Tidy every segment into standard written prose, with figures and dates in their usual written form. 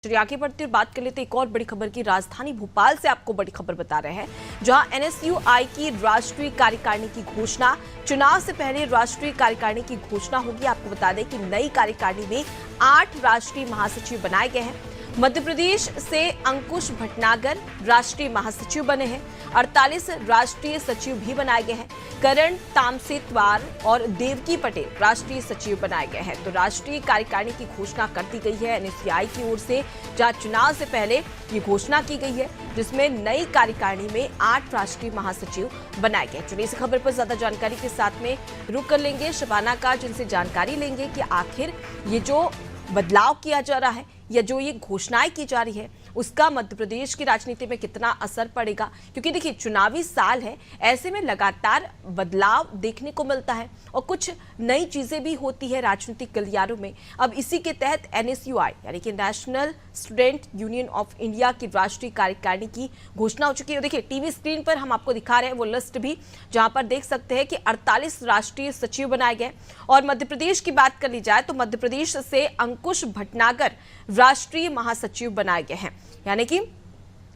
चलिए आगे बढ़ते हुए बात कर लेते हैं एक और बड़ी खबर की। राजधानी भोपाल से आपको बड़ी खबर बता रहे हैं, जहां एनएसयूआई की राष्ट्रीय कार्यकारिणी की घोषणा। चुनाव से पहले राष्ट्रीय कार्यकारिणी की घोषणा होगी। आपको बता दें कि नई कार्यकारिणी में 8 राष्ट्रीय महासचिव बनाए गए हैं। मध्य प्रदेश से अंकुश भटनागर राष्ट्रीय महासचिव बने हैं। 48 राष्ट्रीय सचिव भी बनाए गए हैं। करण तामसेतवार और देवकी पटेल राष्ट्रीय सचिव बनाए गए हैं। तो राष्ट्रीय कार्यकारिणी की घोषणा कर दी गई है एनएसयूआई की ओर से, जहां चुनाव से पहले ये घोषणा की गई है, जिसमें नई कार्यकारिणी में 8 राष्ट्रीय महासचिव बनाए गए। चलिए इस खबर पर ज्यादा जानकारी के साथ में रुक कर लेंगे शबाना का, जिनसे जानकारी लेंगे कि आखिर ये जो बदलाव किया जा रहा है या जो ये घोषणाएं की जा रही है उसका मध्य प्रदेश की राजनीति में कितना असर पड़ेगा। क्योंकि देखिए चुनावी साल है, ऐसे में लगातार बदलाव देखने को मिलता है और कुछ नई चीजें भी होती है राजनीतिक गलियारों में। अब इसी के तहत एनएसयूआई यानी कि national student union of India की राष्ट्रीय कार्यकारिणी की घोषणा हो चुकी है। देखिए टीवी स्क्रीन पर हम आपको दिखा रहे हैं वो लिस्ट भी, जहां पर देख सकते हैं कि 48 राष्ट्रीय सचिव बनाए गए। और मध्य प्रदेश की बात कर ली जाए तो मध्य प्रदेश से अंकुश भटनागर राष्ट्रीय महासचिव बनाए गए हैं। यानी कि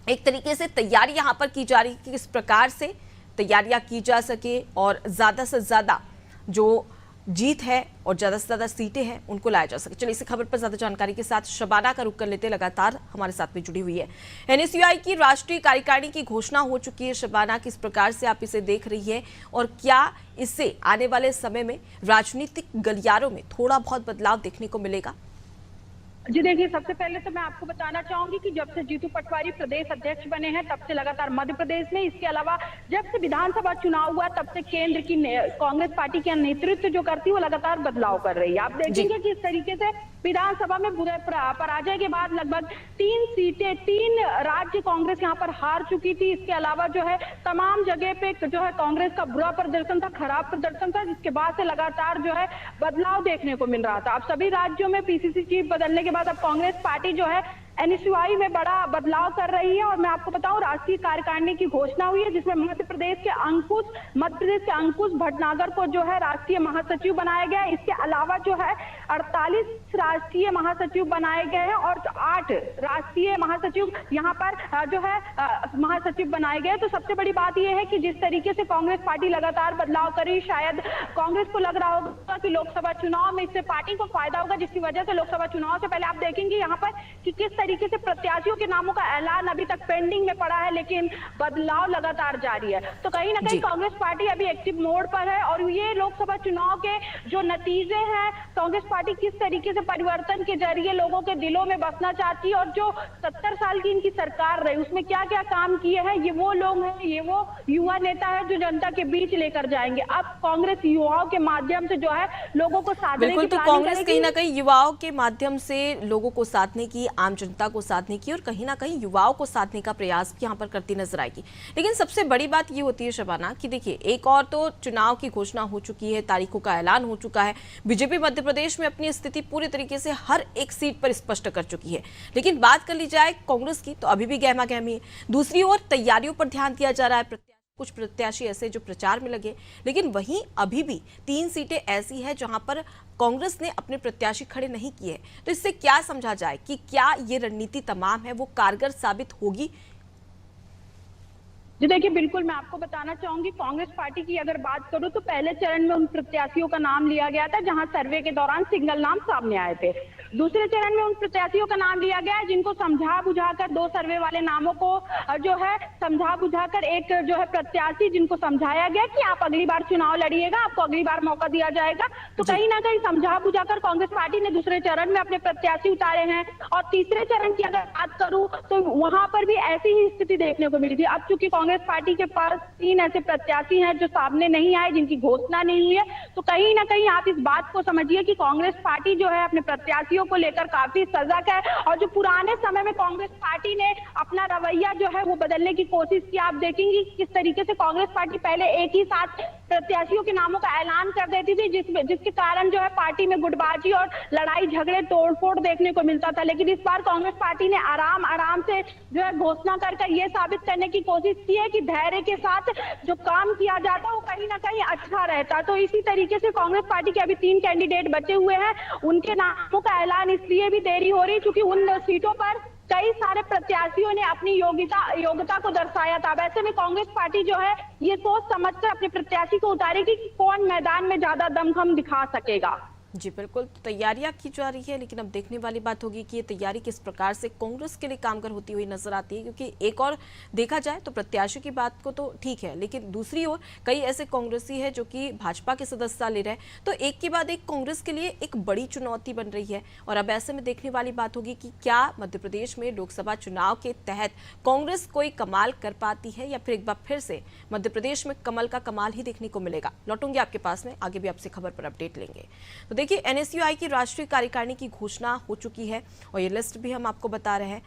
एक तरीके से तैयारी यहां पर की जा रही है कि किस प्रकार से तैयारियां की जा सके और ज्यादा से ज्यादा जो जीत है और ज्यादा से ज्यादा सीटें हैं उनको लाया जा सके। चलिए इस खबर पर ज्यादा जानकारी के साथ शबाना का रुख कर लेते, लगातार हमारे साथ में जुड़ी हुई है। एनएसयूआई की राष्ट्रीय कार्यकारिणी की घोषणा हो चुकी है। शबाना, किस प्रकार से आप इसे देख रही है और क्या इससे आने वाले समय में राजनीतिक गलियारों में थोड़ा बहुत बदलाव देखने को मिलेगा? जी देखिए, सबसे पहले तो मैं आपको बताना चाहूंगी कि जब से जीतू पटवारी प्रदेश अध्यक्ष बने हैं तब से लगातार मध्य प्रदेश में, इसके अलावा जब से विधानसभा चुनाव हुआ तब से केंद्र की कांग्रेस पार्टी का नेतृत्व जो करती है वो लगातार बदलाव कर रही है। आप देखेंगे कि इस तरीके से विधानसभा में पराजय के बाद लगभग 3 सीटें 3 राज्य कांग्रेस यहाँ पर हार चुकी थी। इसके अलावा जो है तमाम जगह पे जो है कांग्रेस का बुरा प्रदर्शन था, खराब प्रदर्शन था, जिसके बाद से लगातार जो है बदलाव देखने को मिल रहा था। अब सभी राज्यों में पीसीसी चीफ बदलने के बाद अब कांग्रेस पार्टी जो है एनएसयूआई में बड़ा बदलाव कर रही है। और मैं आपको बताऊं, राष्ट्रीय कार्यकारिणी की घोषणा हुई है जिसमें मध्य प्रदेश के अंकुश भटनागर को जो है राष्ट्रीय महासचिव बनाया गया है। इसके अलावा जो है 48 राष्ट्रीय महासचिव बनाए गए हैं और 8 राष्ट्रीय महासचिव यहाँ पर जो है महासचिव बनाए गए। तो सबसे बड़ी बात यह है कि जिस तरीके से कांग्रेस पार्टी लगातार बदलाव कर रही, शायद कांग्रेस को लग रहा होगा कि लोकसभा चुनाव में इससे पार्टी को फायदा होगा, जिसकी वजह से लोकसभा चुनाव से पहले आप देखेंगे यहाँ पर कि किस तरीके से प्रत्याशियों के नामों का ऐलान अभी तक पेंडिंग में पड़ा है, लेकिन बदलाव लगातार जारी है। तो कहीं ना कहीं कांग्रेस पार्टी अभी एक्टिव मोड पर है और ये लोकसभा चुनाव के जो नतीजे हैं, कांग्रेस पार्टी किस तरीके से परिवर्तन के जरिए लोगों के दिलों में बसना चाहती है और जो 70 साल की इनकी सरकार रही उसमें क्या क्या काम किए हैं, ये वो लोग हैं, ये वो युवा नेता है जो जनता के बीच लेकर जाएंगे। अब कांग्रेस युवाओं के माध्यम से जो है लोगों को साधने की तो कांग्रेस कहीं ना कहीं युवाओं के माध्यम से लोगों को साधने की, आम जनता को साधने की और कहीं ना कहीं युवाओं को साधने का प्रयास भी यहाँ पर करती नजर आएगी। लेकिन सबसे बड़ी बात ये होती है शबाना कि देखिए एक और तो चुनाव की घोषणा हो चुकी है, तारीखों का ऐलान हो चुका है। बीजेपी मध्य प्रदेश में अपनी स्थिति पूरी तरीके से हर एक सीट पर स्पष्ट कर चुकी है। लेकिन बात कर ली जाए कांग्रेस की तो अभी भी गहमा गहमी है। दूसरी ओर तैयारियों पर ध्यान दिया जा रहा है। कुछ प्रत्याशी ऐसे जो प्रचार में लगे, लेकिन वहीं अभी भी 3 सीटें ऐसी हैं जहां पर कांग्रेस ने अपने प्रत्याशी खड़े नहीं किए। तो इससे क्या समझा जाए कि क्या ये रणनीति तमाम है वो कारगर साबित होगी? जी देखिए, बिल्कुल मैं आपको बताना चाहूंगी, कांग्रेस पार्टी की अगर बात करूं तो पहले चरण में उन प्रत्याशियों का नाम लिया गया था जहां सर्वे के दौरान सिंगल नाम सामने आए थे। दूसरे चरण में उन प्रत्याशियों का नाम लिया गया है जिनको समझा बुझाकर 2 सर्वे वाले नामों को जो है समझा बुझाकर एक जो है प्रत्याशी जिनको समझाया गया कि आप अगली बार चुनाव लड़िएगा, आपको अगली बार मौका दिया जाएगा। तो कहीं ना कहीं समझा बुझाकर कांग्रेस पार्टी ने दूसरे चरण में अपने प्रत्याशी उतारे हैं। और तीसरे चरण की अगर बात करूं तो वहां पर भी ऐसी ही स्थिति देखने को मिली थी। अब चूंकि कांग्रेस पार्टी के पास 3 ऐसे प्रत्याशी हैं जो सामने नहीं आए, जिनकी घोषणा नहीं हुई है, तो कहीं ना कहीं आप इस बात को समझिए कि कांग्रेस पार्टी जो है अपने प्रत्याशियों को लेकर काफी सजग है। और जो पुराने समय में कांग्रेस पार्टी ने अपना रवैया जो है वो बदलने की कोशिश की, आप देखेंगे किस तरीके से कांग्रेस पार्टी पहले एक ही साथ प्रत्याशियों के नामों का ऐलान कर देती थी, जिसके कारण जो है पार्टी में गुटबाजी और लड़ाई झगड़े तोड़फोड़ देखने को मिलता था। लेकिन इस बार कांग्रेस पार्टी ने आराम से जो है घोषणा कर ये साबित करने की कोशिश की होती है कि धैर्य के साथ जो काम किया जाता है वो कहीं ना कहीं अच्छा रहता है। तो इसी तरीके से कांग्रेस पार्टी के अभी 3 कैंडिडेट बचे हुए हैं, उनके नामों का ऐलान इसलिए भी देरी हो रही क्योंकि उन सीटों पर कई सारे प्रत्याशियों ने अपनी योग्यता को दर्शाया था। वैसे में कांग्रेस पार्टी जो है ये सोच समझकर अपने प्रत्याशी को उतारेगी कि कौन मैदान में ज्यादा दमखम दिखा सकेगा। जी बिल्कुल, तो तैयारियां की जा रही है, लेकिन अब देखने वाली बात होगी कि ये तैयारी किस प्रकार से कांग्रेस के लिए कामगर होती हुई नजर आती है। क्योंकि एक और देखा जाए तो प्रत्याशी की बात को तो ठीक है, लेकिन दूसरी ओर कई ऐसे कांग्रेसी है जो कि भाजपा की सदस्यता ले रहे हैं। तो एक के बाद एक कांग्रेस के लिए एक बड़ी चुनौती बन रही है। और अब ऐसे में देखने वाली बात होगी कि क्या मध्य प्रदेश में लोकसभा चुनाव के तहत कांग्रेस कोई कमाल कर पाती है, या फिर एक बार फिर से मध्य प्रदेश में कमल का कमाल ही देखने को मिलेगा। लौटूंगी आपके पास में, आगे भी आपसे खबर पर अपडेट लेंगे। तो देखिए, एनएसयूआई की राष्ट्रीय कार्यकारिणी की घोषणा हो चुकी है और ये लिस्ट भी हम आपको बता रहे हैं।